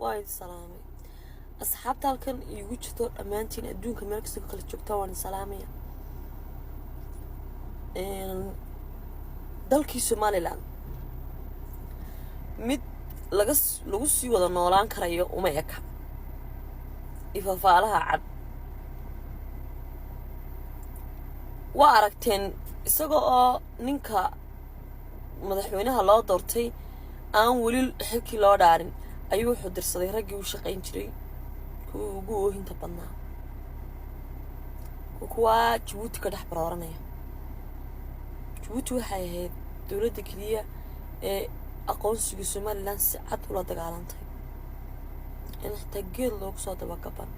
وايد سلامي أصحابتي halkan igu jirto dhamaantiin adduunka meel kasta kala joogta waan salaamaya dalkii Somaliland mid lagu sii wada noolaan karayo uma eka ifafaalaha cad waa aragteen isagoo ninka madaxweynaha loo doortay aan wali xilkii loo dhaarin ayuu wuxuu dirsaday raggii uu shaqayn jiray kuwa ugu oohinta badnaa kuwa Djibouti ka dhex barooranaya Djibouti waxay ahayd dawladda kaliya ee aqoonsiga Somaliland si cad ula dagaalantay in xitaa geed loogu soo dabagaban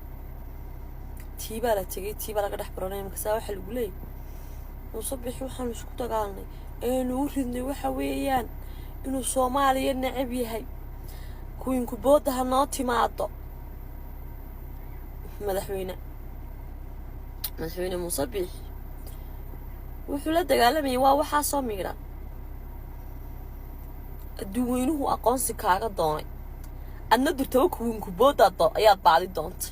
tiiba la tagay tiiba laga dhex barooranaya markaas waxa lagu leeyahay وصبح وحنا isku dagaalnay inuu ridnay waxa weeyaan inuu Soomaaliya nacab yahay kuwinku boodaha noo timaado madaxweyne Musabix wuxuu la dagaalamay waa waxa soo miiran adduunyuhu aqoonsi kaaga doonay adna dirtaba kuwinku boodada ayaa baadi doonta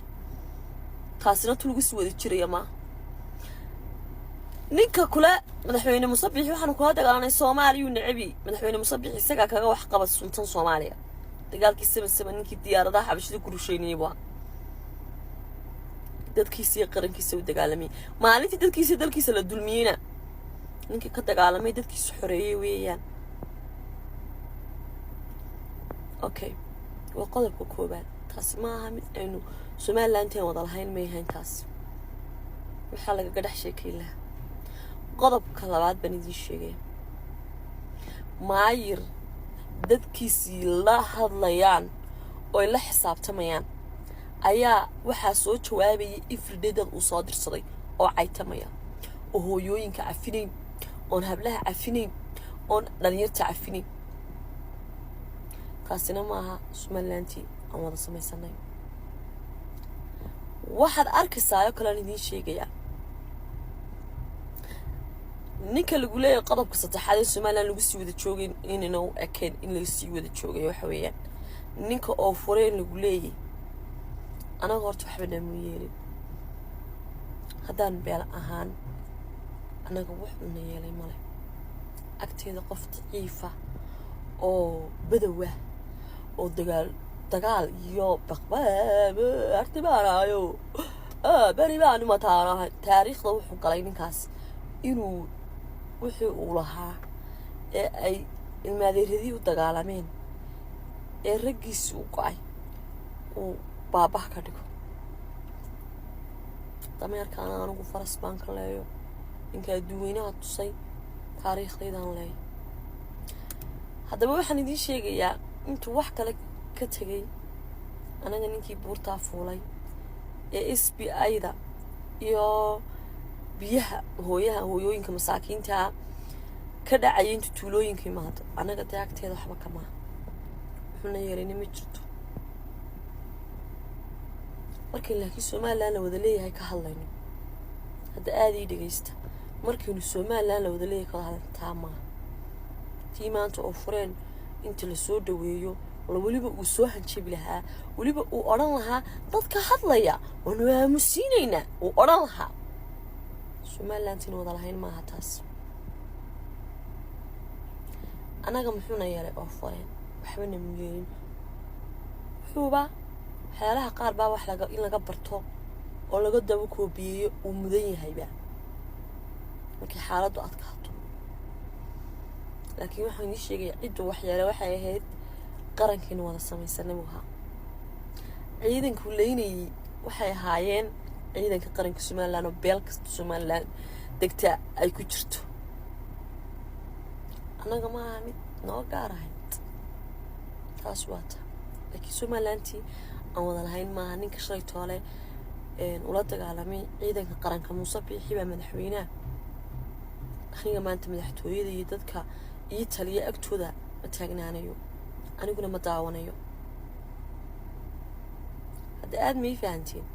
taasina tulgu sii wada jiray ma ninka kula madaxweyne Musabix waxaan kula dagaalanay Soomaaliya nacibi madaxweyne Musabix isaga kaga wax qabad suntan Soomaaliya dagaalkiisa ninkii diyaaradaha xabashida ku rusheynay baa dadkiisa qarankiisa u dagaalamay maalintii dadkiisa dalkiisa la dulmiyayna ninka ka dagaalamay dadkiisa xoreeyay weeyaan okay waa qodobka koobaad taasi ma aha mid aynu Somaliland wada lahayn ma yahay taas waxa laga dhex sheekayla qodobka labaad baan idin sheegay maayir dadkiisii la hadlayaan oo la xisaabtamayaan ayaa waxa soo jawaabayay ifridad uu soo dirsaday oo caytamaya oo hooyooyinka cafinayn oo hablaha cafinayn oo dhalinyarta cafinayn kaasina maaha Somaliland aan wada samaysanay waxaad arkaysaa kale idin sheegaya ninka lagu leeyahay qodobka saddexaad ee Somaliland lagu sii wada joogay inuu ekeen in la sii wada joogay waxa weeyaan ninka oo fureen lagu leeyahay anaga horta waxba dhamu yeelin haddaan beel ahaan anaga wax una yeelay male agteeda qof daciifa oo badawa oo dagaal iyo baqbaab artibaanayo bari baan ma taarahay taariikhda wuxuu galay ninkaas inuu wixii uu lahaa ee ay ilmaadeeradii u dagaalameen ee raggiisii u go'ay uu baabah ka dhigo dameerkaan anigu faras baan ka leeyo inka adduunyada tusay taariikhdaydan leey haddaba waxaan idin sheegayaa intuu wax kale ka tagay anaga ninkii buurta fuulay ee SBI-da iyo biyaha hooyooyinka masaakiinta ka dhacay inta tuulooyinka imaado anaga taagteeda waxba kama wuxuuna yeerin ma jirto markii laakiin Somaliland la wada leeyahay ka hadlayno hadda aad ii dhageysta markii Somaliland la wada leeyahay ka hadlayno taama tiimaanta oo fureen inta la soo dhaweeyo waliba uu soo hanjabi lahaa waliba uu oran lahaa dadka hadlaya oo aamusinayna uu oran lahaa Somaliland wada lahayn ma aha taas anaga muxuuna yeelay oo fureen waxba na muyeelin xuba xeelaha qaar baa wax in laga barto oo laga daba koobiyeeyo uu mudan yahayba markii xaaladdu adkaato laakiin waxaan idin sheegay ciddu waxyaalo waxay ahayd qarankeena wada samaysanay waxa ciidanku leeynay waxay ahaayeen ciidanka qaranka Somaliland oo beel kasta Somaliland degta ay ku jirto anaga ma aha mid noo gaarahayd taas waata laakiin Somaliland aan wada lahayn ma aha ninka shalay toole ula dagaalamay ciidanka qaranka Musabix baa madaxweynaha aniga maanta madaxtooyada iyo dadka ii taliya agtooda ma taagnaanayo aniguna ma daawanayo hadda aad ma fahantiin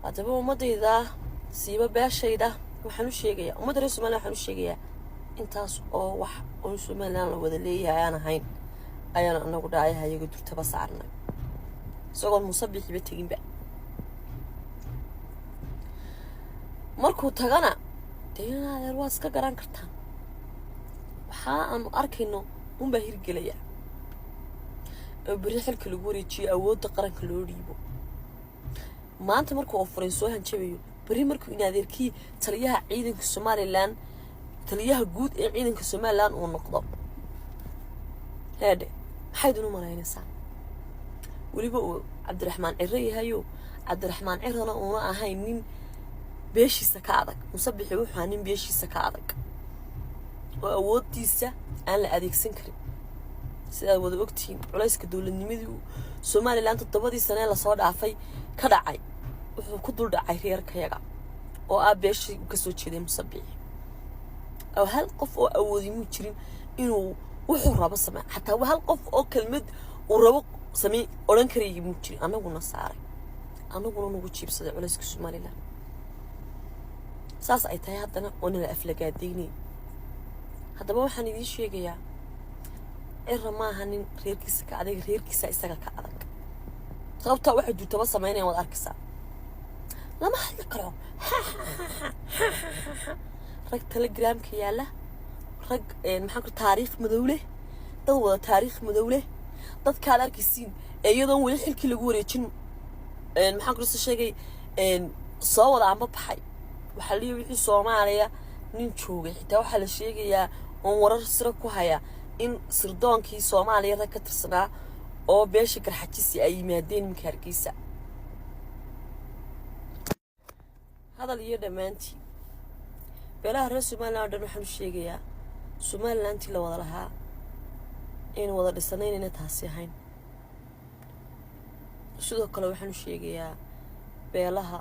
hadaba ummadayda siiba beeshayda waxaan u sheegayaa ummadda Soomaaliya waxaan u sheegayaa intaas oo wax oo Somaliland la wada leeyahay aan ahayn ayaan anagu dhaayaha iyaga durtaba saarnay isagoo musabixiba teginba markuu tagana deegaanadeer waa iska garan kartaan waxaa aanu arkayno unbaa hirgelaya oo beri xilka lagu wareejiyo awoodda qaranka loo dhiibo maanta markuu ofuray soo hanjabayo beri markuu inaadeerkii taliyaha ciidanka Somaliland taliyaha guud ee ciidanka Somaliland uu noqdo هذا حيدنا مراينسا وليبا عبد الرحمن عريهايو عبد الرحمن عرنا وما هاي من بيشي سكادك مصبح وحانين بيشي سكادك وأوديسا أنا لأديك سنكري سيدا وذا وقتين وليس كدول النميدي سومالي لان تطبادي سنة لصواد عفاي كدعاي وكدول دعاي ريارك يقع وآب بيشي وكسوتشي دي مصبح أو هل قف أو أودي موجرين إنو wuxuu rabo samee xataa hal qof oo kelmad uu rabo samee oran karay ma jiro anaguna saaray anaguna nagu jiibsaday culayska Soomaaliland saas ay tahay haddana oo la aflagaadeynay haddaba waxaan idin sheegayaa ma aha nin reerkiisa ka adag reerkiisa isaga ka adag sababta waxa jirtaba sameynayaan wad arkaysaa lama hadli karo rag telegramka yaala rag maxaa taariikh madowle dad wada taariikh madowle dad ka arkaysiin iyadoo wali xilkii lagu wareejin maxaa ku soo sheegay soo wada amba baxay waxa la yiri Soomaaliya nin joogay xitaa waxa la sheegayaa oo warar sir ku haya in sirdoonkii Soomaaliya ka tirsanaa oo beesha garxajisi ay yimaadeen minka Hargeysa hadal iyo dhamaantii beelaha reer Soomaaliland waxaan sheegayaa Somaliland la wada lahaa in wada dhisanaynayna taasi ahayn sidoo kale waxaan sheegayaa beelaha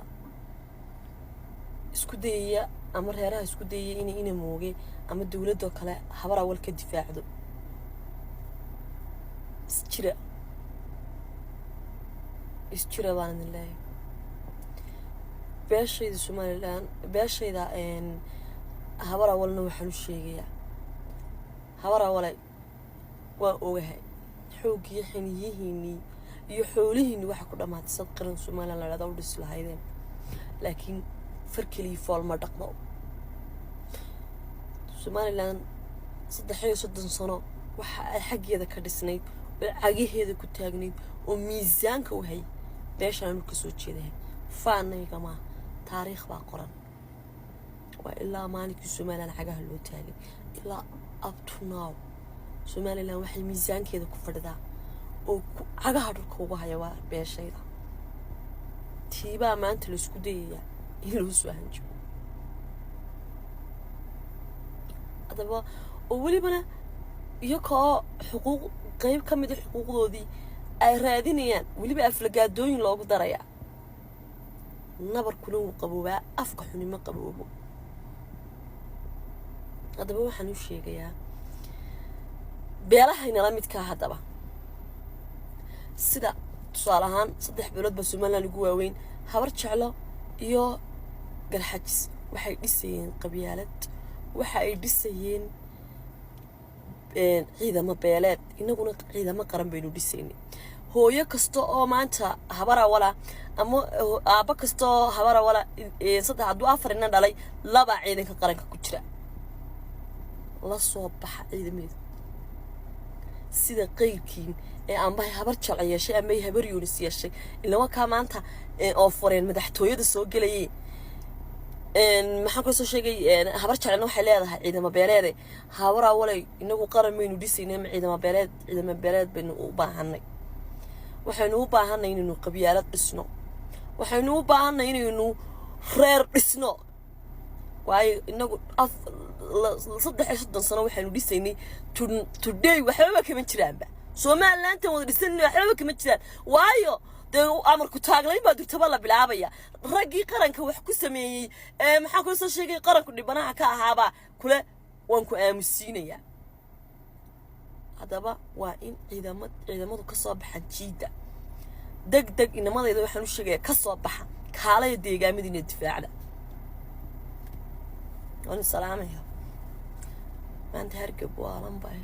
isku dayaya ama reeraha isku dayay inay mooge ama dawladda kale habar awal ka difaacdo isjira baan leeyahay beeshayda Somaliland beeshayda habar awalna waxaan sheegayaa habar awalay waa ogahay xoogii xiniyihiini iyo xoolihiini waxa ku dhamaatay sad qaran Soomaaliland la dhado dhis lahaydeen laakiin farkali fool ma dhaqmo Somaliland 3 sano waxa ay xageeda ka dhisnayd oo cagiheeda ku taagnayd oo miisaanka u hay beeshaan ka soo jeeday faanayga ma taariikh baa qoran waa ilaa maalintii Somaliland cagaha loo taagay ilaa up to now Somaliland waxay miisaankeeda ku fadhidaa oo cagaha dhulka uga haya waa beeshayda tiiba maanta la isku dayaya in loo soo hanjo adaba oo walibana iyagoo xuquuq qayb ka mid ah xuquuqdoodii ay raadinayaan waliba aflagaadooyin loogu daraya nabar kula qabowaa afka xunimo qabowbo adaba waxaan u sheegayaa beelahayna la midka hadaba sida tusaale ahaan 3 bilood ba Somaliland ugu waaweyn habar jeclo iyo garxajis waxay dhisayeen qabyaalad waxa ay dhisayeen ciidamo beeleed inaguna ciidamo qaran baynu dhisaynay hooyo kasto oo maanta habar awala ama aaba kasto habar awala 3 4 dhalay laba ciidanka qaranka ku jira la soo baxa ciidamada sida qeyrkiin ee aan bahay habar jecel yeeshay ama habar yuunis yeeshay ilaa ka maanta oo fureen madaxtooyada soo galayay maxaa ku soo sheegay habar jecelna waxay leedahay ciidamo beeleed habar awalay inagu qaran maynu dhisaynay ciidamo beeleed baynu u baahanay waxaynu u baahanay inaynu qabyaalad dhisno waxaynu u baahanay inaynu reer dhisno waayo inagu 3 sano waxaynu dhisaynay today waxba kama jiraanba Somaliland wada dhisanay waxba kama jiraan waayo amarku taaglayn baa durtaba la bilaabaya ragii qaranka wax ku sameeyay maxaa ku soo sheegay qaranku dhibanaha ka ahaaba kule waan ku aamusiinaya hadaba waa in ciidamadu ka soo baxan jiida degdeg inamadayda waxaan u sheegay ka soo baxa kaalay deegaamadiina difaacda waan salaamayaa maanta hargab waalan baa